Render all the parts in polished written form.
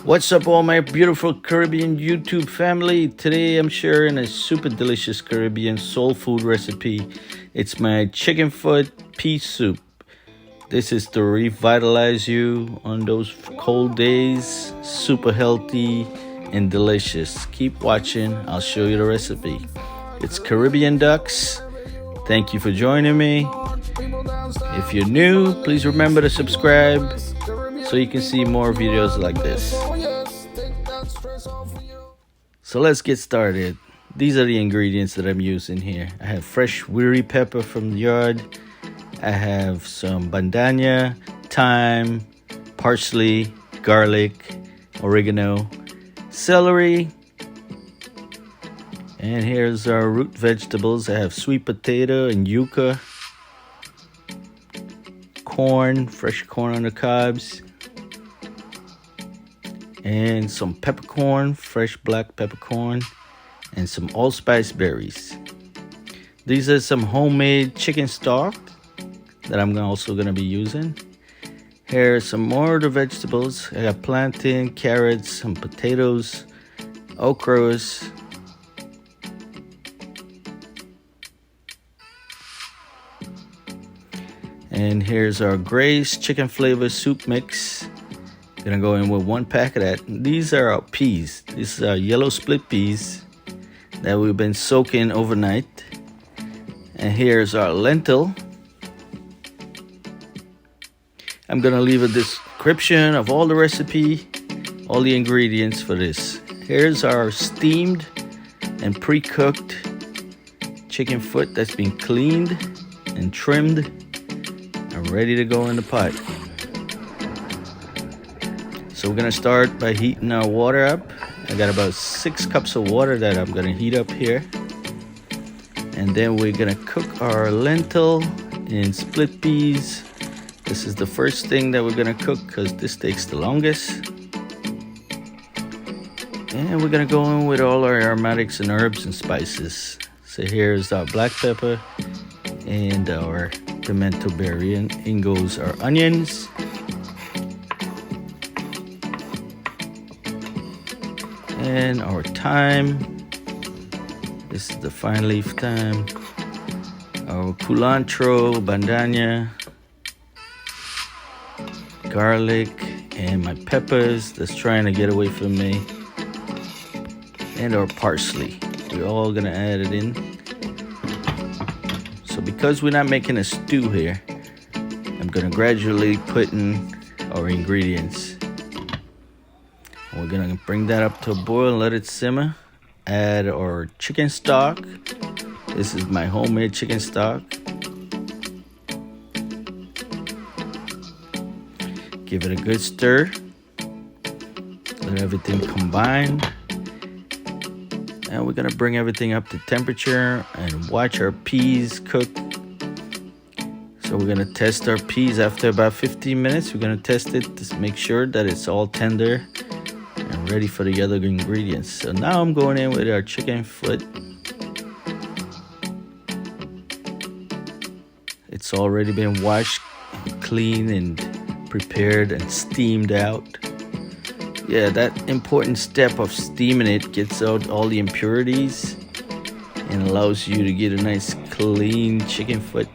What's up, all my beautiful Caribbean YouTube family? Today I'm sharing a super delicious Caribbean soul food recipe. It's my chicken foot pea soup. This is to revitalize you on those cold days. Super healthy and delicious. Keep watching, I'll show you the recipe. It's Caribbean ducks. Thank you for joining me. If you're new, please remember to subscribe so you can see more videos like this. So let's get started. These are the ingredients that I'm using here. I have fresh weary pepper from the yard. I have some bandana, thyme, parsley, garlic, oregano, celery. And here's our root vegetables. I have sweet potato and yuca, corn, fresh corn on the cobs, and some peppercorn, fresh black peppercorn, and some allspice berries. These are some homemade chicken stock that I'm also going to be using. Here are some more of the vegetables. I got plantain, carrots, some potatoes, okras, and here's our Grace chicken flavor soup mix. Gonna go in with 1 pack of that. These are our peas. These are yellow split peas that we've been soaking overnight. And here's our lentil. I'm gonna leave a description of all the recipe, all the ingredients for this. Here's our steamed and pre-cooked chicken foot that's been cleaned and trimmed and ready to go in the pot. So we're gonna start by heating our water up. I got about 6 cups of water that I'm gonna heat up here. And then we're gonna cook our lentil in split peas. This is the first thing that we're gonna cook because this takes the longest. And we're gonna go in with all our aromatics and herbs and spices. So here's our black pepper and our pimento berry, and in goes our onions. And our thyme. This is the fine leaf thyme. Our culantro, bandana, garlic, and my peppers that's trying to get away from me, and our parsley. We're all gonna add it in. So because we're not making a stew here, I'm gonna gradually put in our ingredients. We're gonna bring that up to a boil and let it simmer. Add our chicken stock. This is my homemade chicken stock. Give it a good stir. Let everything combine. And we're gonna bring everything up to temperature and watch our peas cook. So we're gonna test our peas after about 15 minutes. We're gonna test it to make sure that it's all tender and ready for the other ingredients. So now I'm going in with our chicken foot. It's already been washed, cleaned, and prepared and steamed out. Yeah, that important step of steaming it gets out all the impurities and allows you to get a nice clean chicken foot.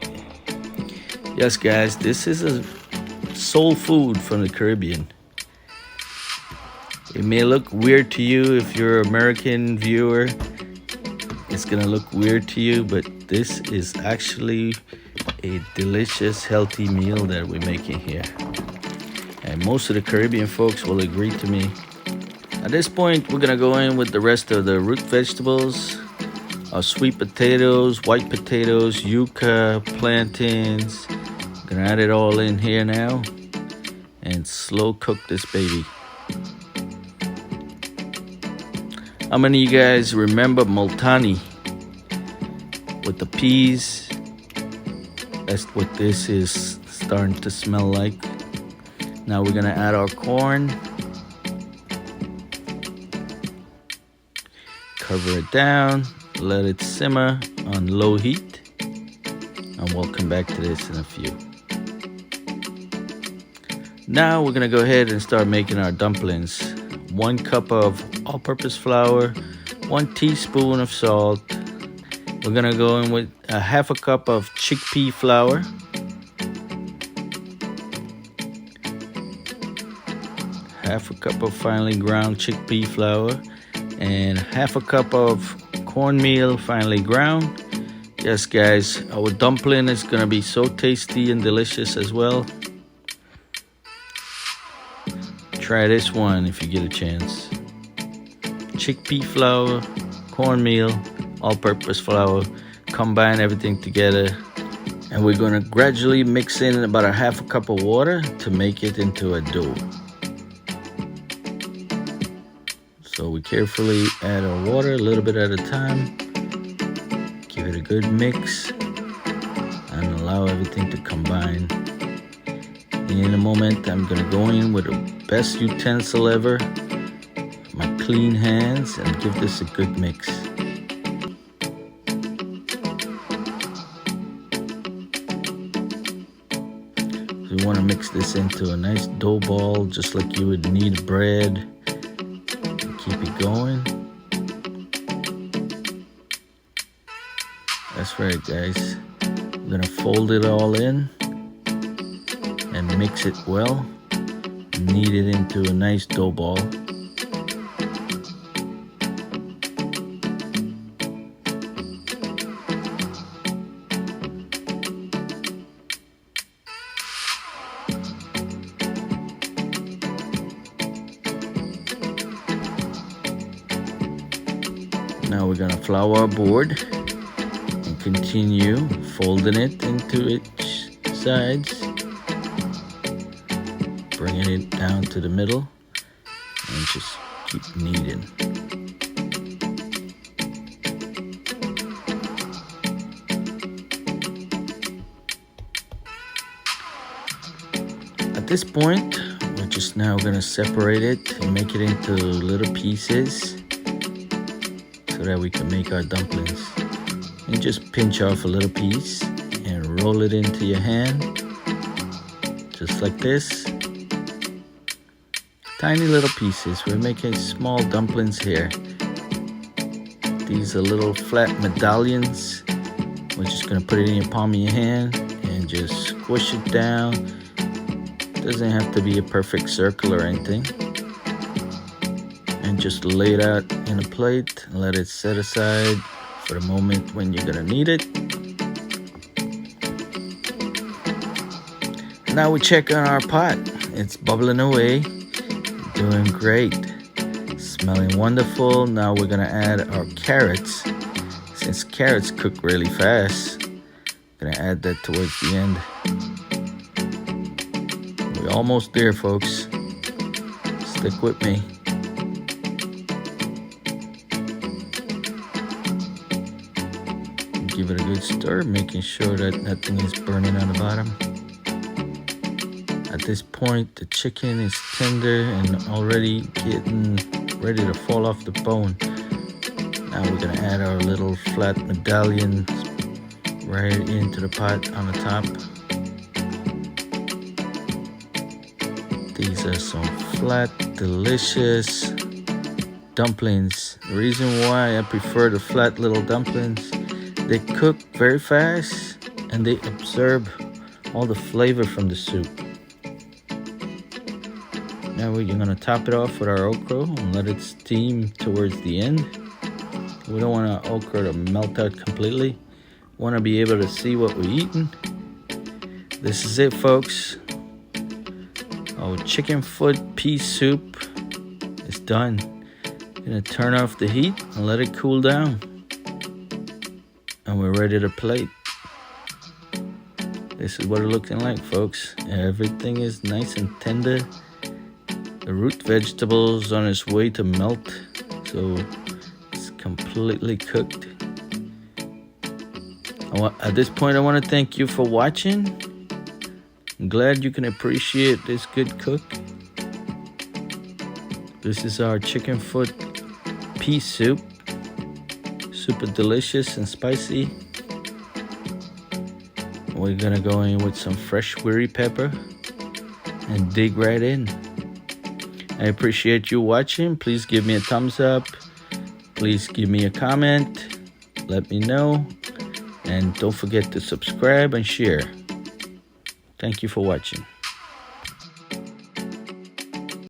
Yes guys, this is a soul food from the Caribbean. It may look weird to you if you're an American viewer. It's gonna look weird to you, but this is actually a delicious, healthy meal that we're making here. And most of the Caribbean folks will agree to me. At this point, we're gonna go in with the rest of the root vegetables. Our sweet potatoes, white potatoes, yuca, plantains. Gonna add it all in here now and slow cook this baby. How many of you guys remember multani with the peas? That's what this is starting to smell like. Now we're gonna add our corn. Cover it down, let it simmer on low heat, and we'll come back to this in a few. Now we're gonna go ahead and start making our dumplings. 1 cup of all-purpose flour, 1 teaspoon of salt. We're gonna go in with a half a cup of chickpea flour, half a cup of finely ground chickpea flour, and half a cup of cornmeal finely ground. Yes, guys, our dumpling is gonna be so tasty and delicious as well. Try this one if you get a chance. Chickpea flour, cornmeal, all-purpose flour, combine everything together, and we're gonna gradually mix in about a half a cup of water to make it into a dough. So we carefully add our water a little bit at a time, give it a good mix, and allow everything to combine. In a moment, I'm gonna go in with the best utensil ever, my clean hands, and give this a good mix. You want to mix this into a nice dough ball, just like you would knead bread. Keep it going. That's right, guys. I'm gonna fold it all in and mix it well. Knead it into a nice dough ball. Now we're gonna flour our board and continue folding it into its sides, bringing it down to the middle, and just keep kneading. At this point, we're just now gonna separate it and make it into little pieces, so that we can make our dumplings. And just pinch off a little piece and roll it into your hand, just like this. Tiny little pieces. We're making small dumplings here. These are little flat medallions. We're just gonna put it in your palm of your hand and just squish it down. Doesn't have to be a perfect circle or anything. And just lay it out in a plate and let it set aside for the moment when you're gonna need it. Now we check on our pot. It's bubbling away, doing great, smelling wonderful. Now we're gonna add our carrots. Since carrots cook really fast, I'm gonna add that towards the end. We're almost there, folks. Stick with me. Give it a good stir, making sure that nothing is burning on the bottom. At this point, the chicken is tender and already getting ready to fall off the bone. Now we're gonna add our little flat medallions right into the pot on the top. These are some flat, delicious dumplings. The reason why I prefer the flat little dumplings, they cook very fast and they absorb all the flavor from the soup. Now we're gonna top it off with our okra and let it steam towards the end. We don't want our okra to melt out completely. We want to be able to see what we're eating. This is it, folks. Our chicken foot pea soup is done. Gonna turn off the heat and let it cool down. And we're ready to plate. This is what it's looking like, folks. Everything is nice and tender. The root vegetables on its way to melt, so it's completely cooked. At this point, I want to thank you for watching. I'm glad you can appreciate this good cook. This is our chicken foot pea soup. Super delicious and spicy. We're gonna go in with some fresh curry pepper and dig right in. I appreciate you watching. Please give me a thumbs up. Please give me a comment. Let me know. And don't forget to subscribe and share. Thank you for watching.